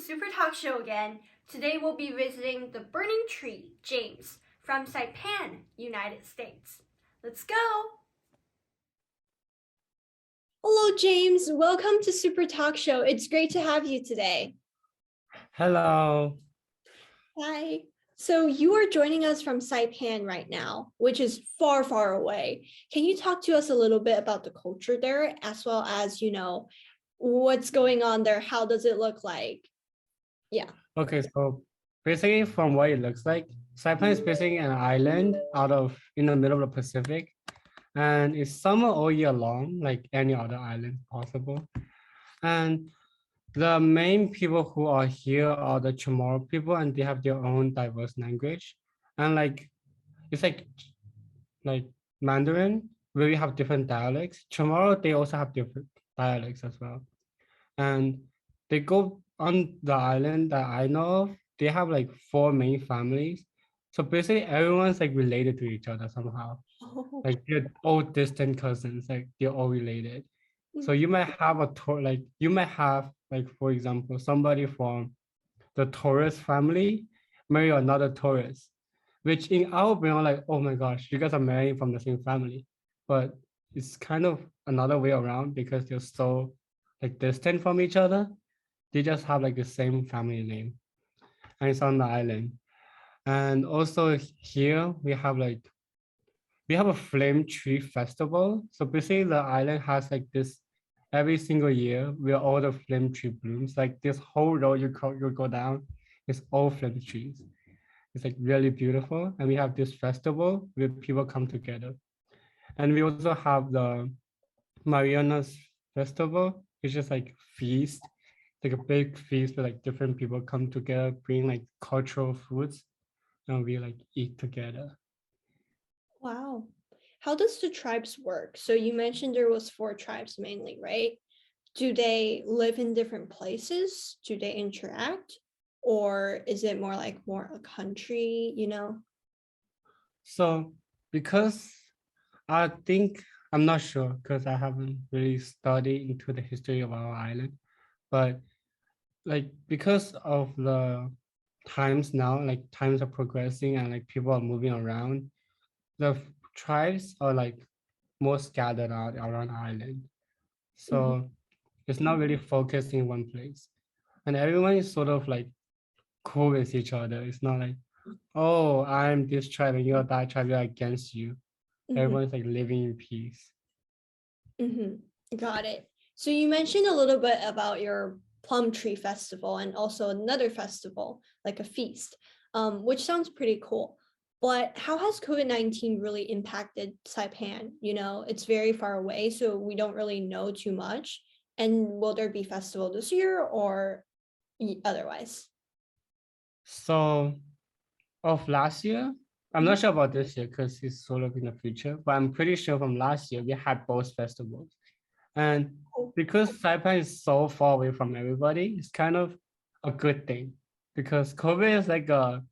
Super Talk Show again. Today we'll be visiting the burning tree, James, from Saipan, United States. Let's go! Hello, James. Welcome to Super Talk Show. It's great to have you today. Hello. Hi. So you are joining us from Saipan right now, which is far, far away. Can you talk to us a little bit about the culture there, as well as, what's going on there? How does it look like? Yeah. Okay, so basically from what it looks like, Saipan is basically an island in the middle of the Pacific, and it's summer all year long, like any other island possible. And the main people who are here are the Chamorro people, and they have their own diverse language. And it's like Mandarin, where we have different dialects. Chamorro, they also have different dialects as well. And they go on the island that I know of, they have like four main families. So basically everyone's like related to each other somehow. Oh. Like they're all distant cousins, like they're all related. So Mm. you might have for example, somebody from the Taurus family marry another Taurus, which in our brain are like, oh my gosh, you guys are marrying from the same family. But it's kind of another way around because they're so like distant from each other. They just have like the same family name, and it's on the island. And also here we have a flame tree festival. So basically the island has like this every single year where all the flame tree blooms. Like this whole road you go down, it's all flame trees. It's like really beautiful. And we have this festival where people come together. And we also have the Mariana's festival. It's just like feast, like a big feast where like different people come together, bring like cultural foods, and we like eat together. Wow. How does the tribes work? So you mentioned there was four tribes mainly, right? Do they live in different places? Do they interact? Or is it more a country? So because I think I'm not sure because I haven't really studied into the history of our island, but like because of the times now, like times are progressing and like people are moving around, the tribes are like more scattered out around the island. Mhm. So it's not really focused in one place. And everyone is sort of like cool with each other. It's not like, oh, I'm this tribe and you're that tribe, you're against you. Mhm. Everyone's like living in peace. Mhm. Got it. So you mentioned a little bit about your plum tree festival and also another festival, like a feast, which sounds pretty cool. But how has COVID-19 really impacted Saipan? It's very far away, so we don't really know too much. And will there be festival this year or otherwise? So of last year, I'm Mhm. not sure about this year because it's sort of in the future, but I'm pretty sure from last year we had both festivals. And Cool. because Saipan is so far away from everybody, it's kind of a good thing because COVID is like a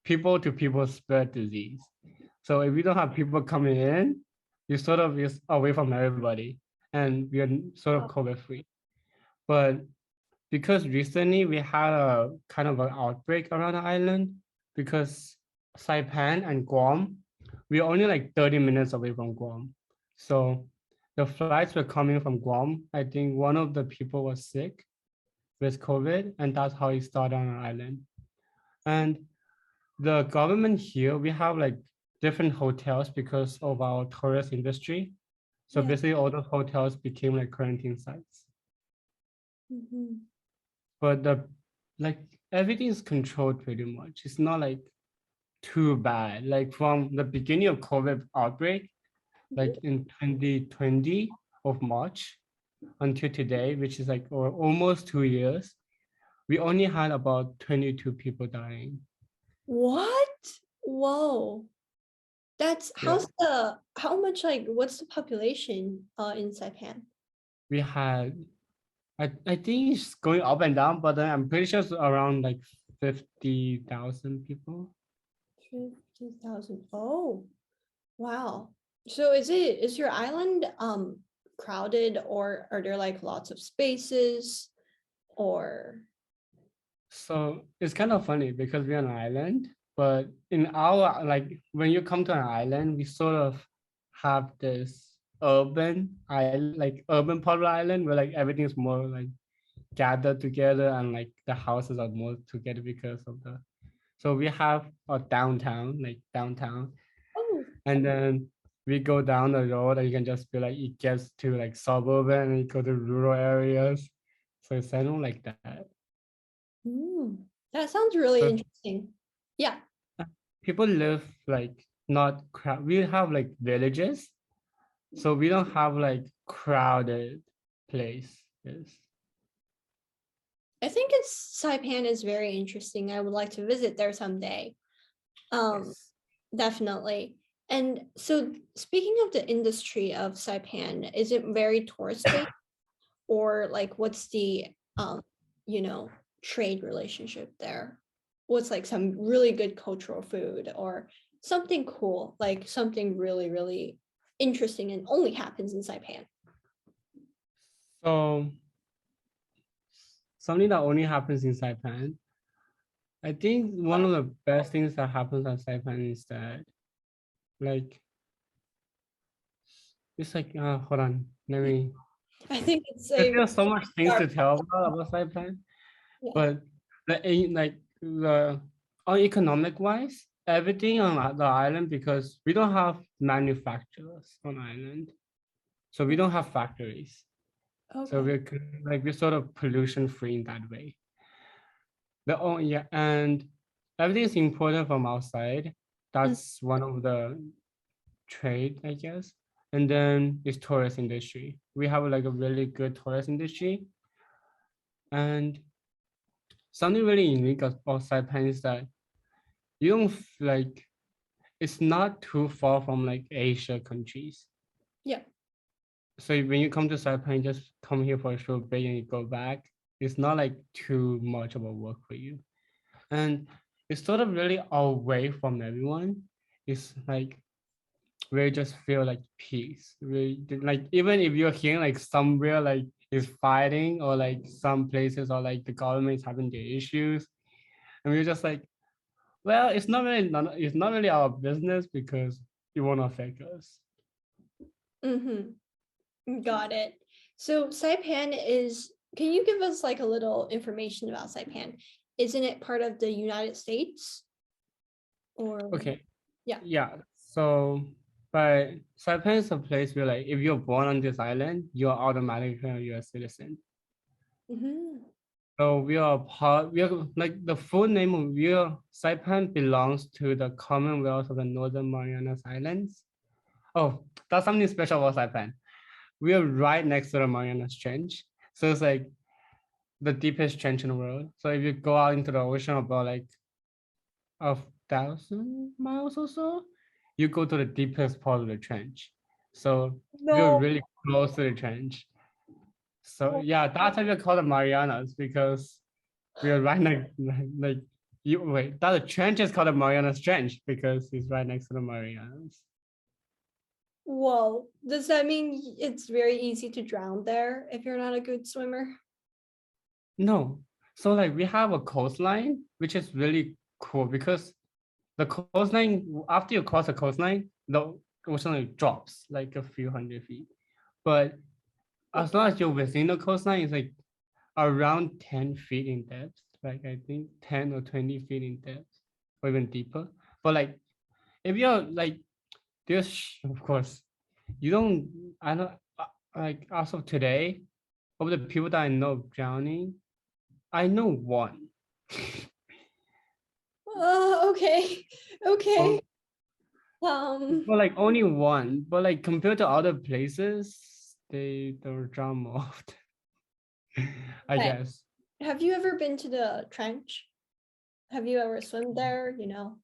people to people spread disease. So if you don't have people coming in, you sort of is away from everybody and we are sort of COVID free. But because recently we had a kind of an outbreak around the island because Saipan and Guam, we're only like 30 minutes away from Guam. So the flights were coming from Guam. I think one of the people was sick with COVID, and that's how he started on an island. And the government here, we have like different hotels because of our tourist industry. So Yeah. basically all those hotels became like quarantine sites. Mhm. But the like everything is controlled pretty much. It's not like too bad. Like from the beginning of COVID outbreak, Mhm. like in 2020 of March until today, which is like or almost 2 years, we only had about 22 people dying. What? Whoa. That's Yeah. how much what's the population in Saipan? We had I think it's going up and down, but I'm pretty sure it's around like 50,000 people. 50,000. Oh, wow. So is your island crowded or are there like lots of spaces or So it's kind of funny because we're on an island, but in our like when you come to an island, we sort of have this urban island, like urban part of the island where like everything's more like gathered together and like the houses are more together because of the so we have a downtown, like downtown, Oh, and then we go down the road and you can just feel like it gets to like suburban and you go to rural areas. So it's kind of like that. mm, that sounds really So interesting. Yeah. people live like not crowd. We have like villages, so we don't have like crowded places. I think Saipan is very interesting. I would like to visit there someday. Um, Yes. definitely. And so speaking of the industry of Saipan, is it very tourist based or like what's the you know, trade relationship there? What's like some really good cultural food or something cool, like something really, really interesting and only happens in Saipan? So something that only happens in Saipan. I think one of the best things that happens at Saipan is that like it's like hold on, let me. I think it's There's a still so much things dark. to tell about Saipan, Yeah. but like the on economic wise, everything on the island because we don't have manufacturers on island, so we don't have factories. So Okay. we're sort of pollution free in that way. Yeah, and everything is imported from outside. Mm, That's one of the trade, I guess. And then it's tourist industry. We have like a really good tourist industry. And something really unique about Saipan is that you don't like it's not too far from like Asia countries. yeah. So when you come to Saipan, you just come here for a short bit and you go back. It's not like too much of a work for you. And it's sort of really away from everyone. It's like where you just feel like peace. Like even if you're hearing like somewhere like is fighting or like some places or like the government is having their issues, and we're just like, well, it's not really our business because it won't affect us. Mm-hmm. Got it. So Saipan is, can you give us like a little information about Saipan? Isn't it part of the United States? Or Okay, yeah. yeah. So, but Saipan is a place where like if you're born on this island, you're automatically a US citizen. Mm-hmm. So we are like the full name of Saipan belongs to the Commonwealth of the Northern Marianas Islands. Oh, that's something special about Saipan. We are right next to the Marianas Trench. So it's like the deepest trench in the world. So if you go out into the ocean about like 1,000 miles or so, you go to the deepest part of the trench. So we're No. really close to the trench. So yeah, that's why we call them Marianas because we are right next, like you wait. That trench is called the Marianas Trench because it's right next to the Marianas. Whoa. Does that mean it's very easy to drown there if you're not a good swimmer? No, so like we have a coastline, which is really cool because the coastline after you cross the coastline, the ocean like drops like a few hundred feet. But Yeah. as long as you're within the coastline, it's like around 10 feet in depth. Like I think 10 or 20 feet in depth, or even deeper. But like if you're like there's of course you don't I don't like as of today, of the people that I know drowning, I know one. Okay. But, Okay. Um, but like only one. But like compared to other places, they don't drown more often. I okay. guess. Have you ever been to the trench? Have you ever swum there? You know,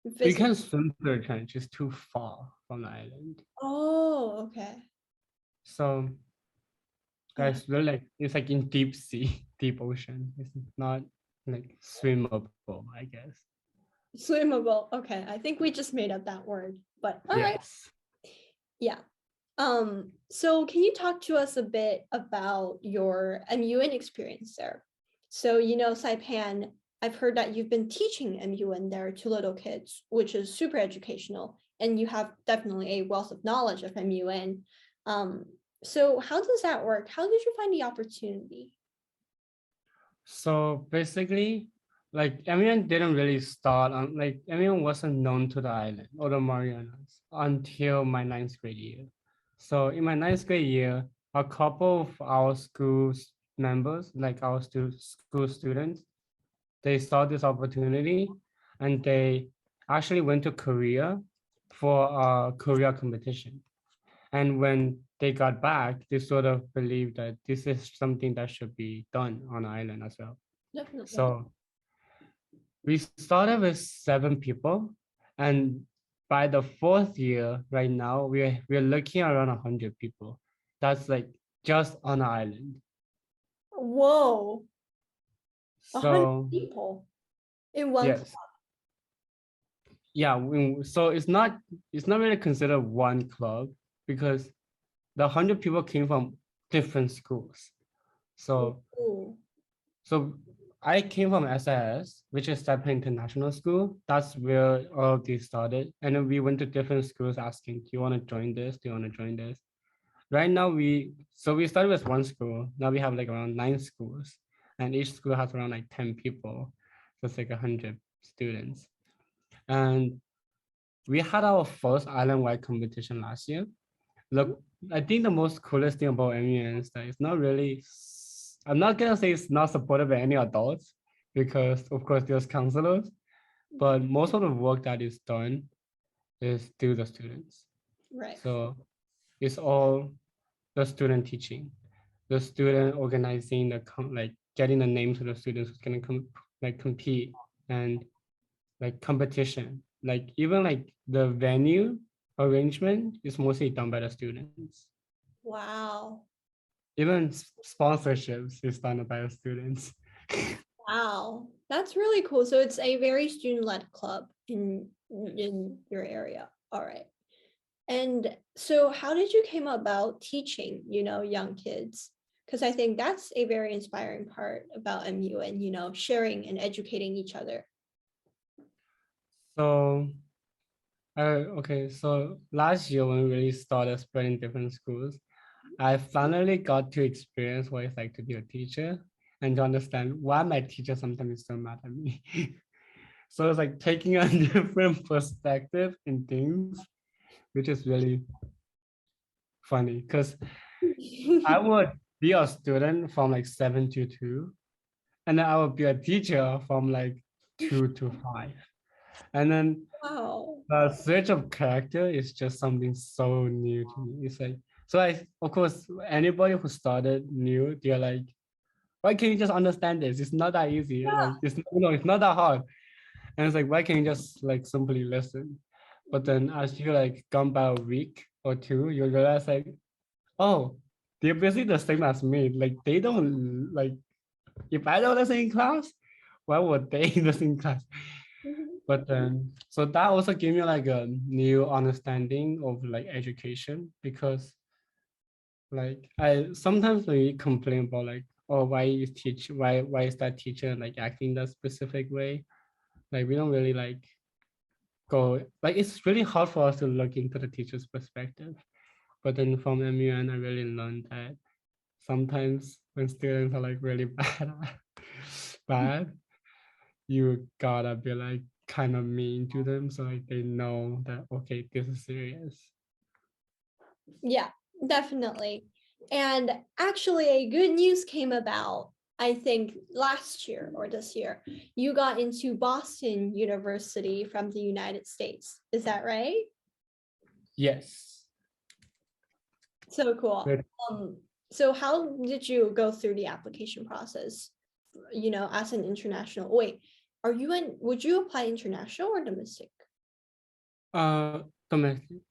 We visit. can swim through the trench, it's too far from the island. Oh, okay. So Uh, guys, we're like it's like in deep sea, deep ocean. It's not like swimmable, I guess. swimmable. Okay. I think we just made up that word, but all right. Yes. Yeah. So can you talk to us a bit about your MUN experience there? So, Saipan, I've heard that you've been teaching MUN there to little kids, which is super educational, and you have definitely a wealth of knowledge of MUN. Um, so how does that work? How did you find the opportunity? So basically, like everyone didn't really start on like everyone wasn't known to the island or the Marianas until my ninth grade year. So in my ninth grade year, a couple of our school's members, like our school students, they saw this opportunity and they actually went to Korea for a Korea competition. And when they got back, they sort of believed that this is something that should be done on the island as well. Definitely. So we started with 7 people, and by the fourth year, right now, we're looking around 100 people. That's like just on the island. Whoa, 100 So people in one yes, yeah. So it's not really considered one club because the 100 people came from different schools. club. So So I came from SIS, which is Saipan International School. That's where all of these started. And then we went to different schools asking, do you want to join this? Do you want to join this? Right now we started with one school. Now we have like around 9 schools. And each school has around like 10 people. So it's like 100 students. And we had our first island-wide competition last year. Look, I think the most coolest thing about MUN is that it's not really, I'm not gonna say it's not supported by any adults because of course there's counselors, but most of the work that is done is through the students. Right. So it's all the student teaching, the student organizing like getting the names of the students who's gonna compete and like competition. Like even like the venue arrangement is mostly done by the students. Wow. Even sponsorships is done by the students. Wow. That's really cool. So it's a very student-led club in your area. All right. And so how did you came about teaching, young kids? Because I think that's a very inspiring part about MUN, sharing and educating each other. So, okay, so last year when we really started spreading different schools, I finally got to experience what it's like to be a teacher and to understand why my teacher sometimes is so mad at me. So it's like taking a different perspective in things, which is really funny because I would be a student from like 7 to 2, and then I would be a teacher from like 2 to 5. And then Wow. the switch of character is just something so new to me. It's like, so of course, anybody who started new, they're like, why can't you just understand this? It's not that easy. Like, it's not that hard. And it's like, why can't you just like simply listen? But then as you like gone by a week or two, you realize like, oh, they're basically the same as me. Like they don't like, if I don't listen in class, why would they listen in class? Mhm. But then, so that also gave me like a new understanding of like education because like I sometimes we complain about like, oh, why is that teacher like acting that specific way? Like we don't really like go like it's really hard for us to look into the teacher's perspective. But then from MUN, I really learned that sometimes when students are like really bad, you gotta be like kind of mean to them so like they know that okay, this is serious. Yeah, definitely. And actually, a good news came about, I think, last year or this year. You got into Boston University from the United States. Is that right? Yes. So cool. But, So how did you go through the application process, as an international? Wait, would you apply international or domestic? domestic,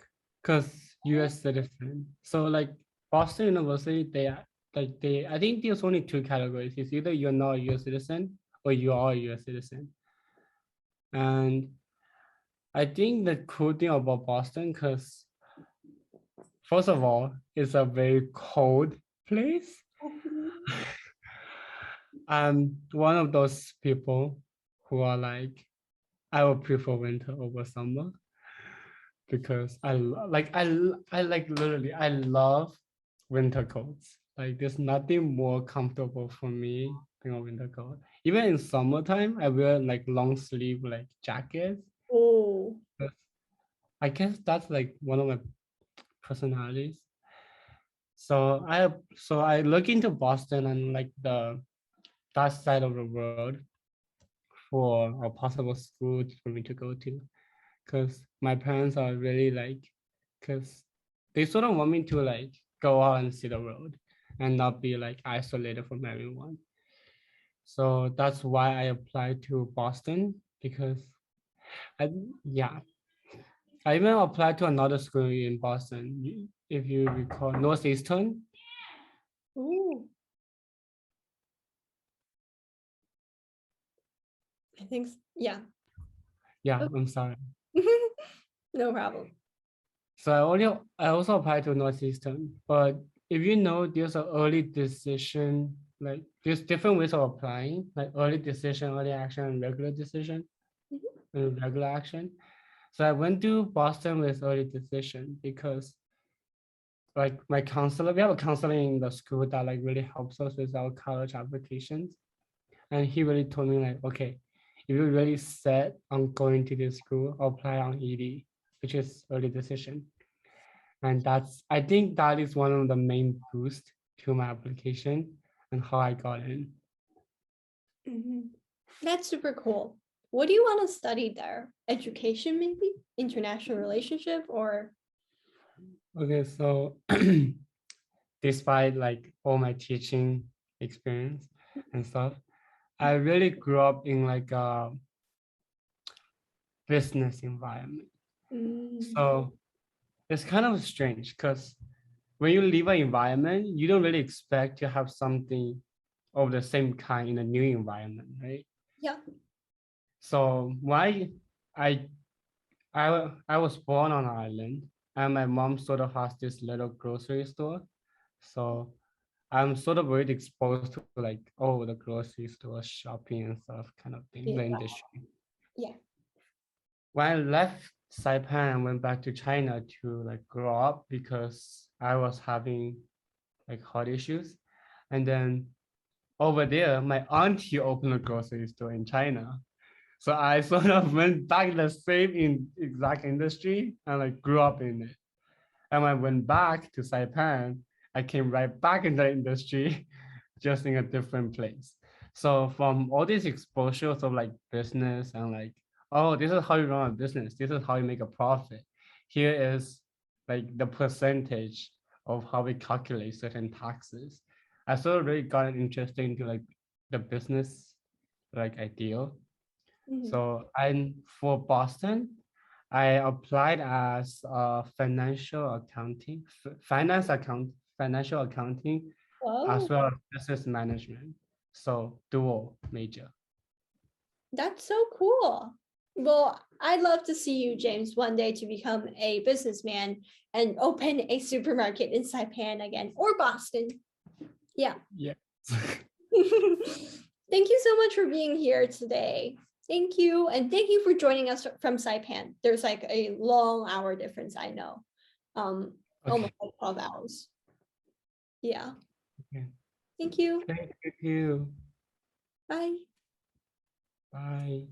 because US citizen. So like Boston University, I think there's only 2 categories. It's either you're not a US citizen or you are a US citizen. And I think the cool thing about Boston, because first of all, it's a very cold place. I'm one of those people who are like, I would prefer winter over summer because I like literally I love winter coats. Like there's nothing more comfortable for me than a winter coat. Even in summertime, I wear like long sleeve like jackets. Oh. But I guess that's like one of my personalities. So I look into Boston and like the that side of the world for a possible school for me to go to, because my parents are really like, because they sort of want me to like go out and see the world and not be like isolated from everyone. So that's why I applied to Boston because I yeah I even applied to another school in Boston. If you recall, Northeastern. Ooh. I think yeah. Yeah, Okay. I'm sorry. No problem. So I also applied to Northeastern, but if you know, there's an early decision, like there's different ways of applying, like early decision, early action, and regular decision, Mhm. and regular action. So I went to Boston with early decision because like my counselor, we have a counselor in the school that like really helps us with our college applications. And he really told me like, okay, if you're really set on going to this school, apply on ED, which is early decision. And I think that is one of the main boosts to my application and how I got in. Mhm. That's super cool. What do you want to study there? Education, maybe? International relationship or? Okay, so despite like all my teaching experience and stuff, I really grew up in like a business environment. Mm, So it's kind of strange because when you leave an environment, you don't really expect to have something of the same kind in a new environment, right? yeah. So why I I was born on an island, and my mom sort of has this little grocery store. So I'm sort of really exposed to like, oh, the grocery store shopping and stuff kind of thing, Yeah. the industry. Yeah. When I left Saipan and went back to China to like grow up because I was having like heart issues. And then over there, my auntie opened a grocery store in China. So I sort of went back the same exact industry and like grew up in it. And when I went back to Saipan, I came right back in the industry, just in a different place. So from all these exposures of like business and like, oh, this is how you run a business. This is how you make a profit. Here is like the percentage of how we calculate certain taxes. I sort of really got interested into like the business like ideal. Mhm. So I'm for Boston, I applied as financial accounting, financial accounting, as Oh, well as business management. So dual major. that's so cool. Well, I'd love to see you, James, one day to become a businessman and open a supermarket in Saipan again or Boston. Yeah. Yeah. Thank you so much for being here today. Thank you. And thank you for joining us from Saipan. There's like a long hour difference, I know. Okay. Almost like 12 hours. Yeah. Okay. Thank you. Thank you. Bye. Bye.